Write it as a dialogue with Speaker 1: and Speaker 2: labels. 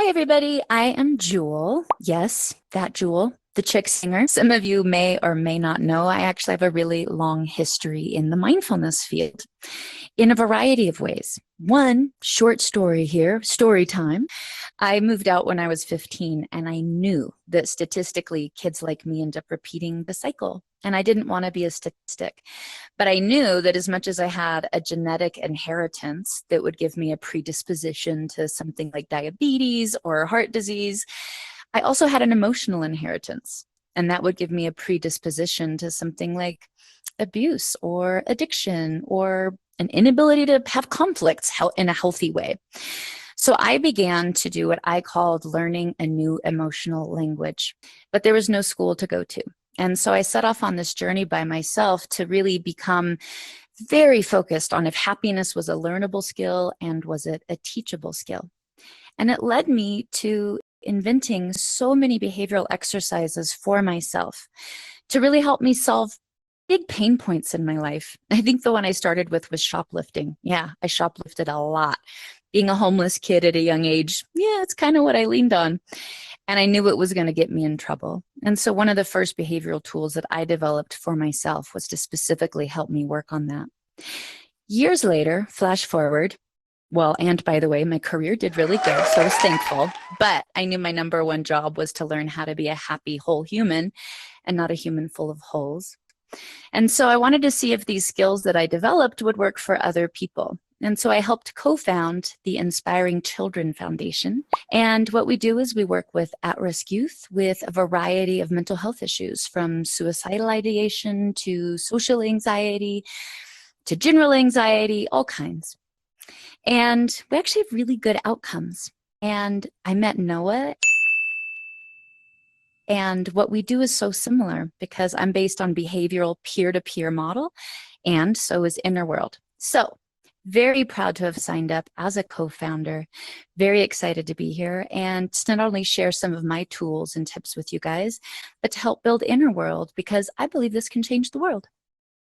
Speaker 1: Hi, everybody. I am Jewel. Yes, that Jewel, the chick singer. Some of you may or may not know I actually have a really long history in the mindfulness field in a variety of ways. One short story here, story time. I moved out when I was 15, and I knew that statistically kids like me end up repeating the cycle. And I didn't want to be a statistic. But I knew that as much as I had a genetic inheritance that would give me a predisposition to something like diabetes or heart disease, I also had an emotional inheritance. And that would give me a predisposition to something like abuse or addiction or an inability to have conflicts in a healthy way. So I began to do what I called learning a new emotional language, but there was no school to go to. And so I set off on this journey by myself to really become very focused on if happiness was a learnable skill and was it a teachable skill. And it led me to inventing so many behavioral exercises for myself to really help me solve big pain points in my life. I think the one I started with was shoplifting. Yeah, I shoplifted a lot. Being a homeless kid at a young age, yeah, it's kind of what I leaned on. And I knew it was going to get me in trouble. And so one of the first behavioral tools that I developed for myself was to specifically help me work on that. Years later, flash forward, well, and by the way, my career did really good, so I was thankful. But I knew my number one job was to learn how to be a happy, whole human and not a human full of holes. And so I wanted to see if these skills that I developed would work for other people. And so I helped co-found the Inspiring Children Foundation. And what we do is we work with at-risk youth with a variety of mental health issues, from suicidal ideation to social anxiety to general anxiety, all kinds. And we actually have really good outcomes. And I met Noah, and what we do is so similar because I'm based on behavioral peer-to-peer model, and so is Innerworld. So very proud to have signed up as a co-founder, very excited to be here and to not only share some of my tools and tips with you guys, but to help build Innerworld because I believe this can change the world.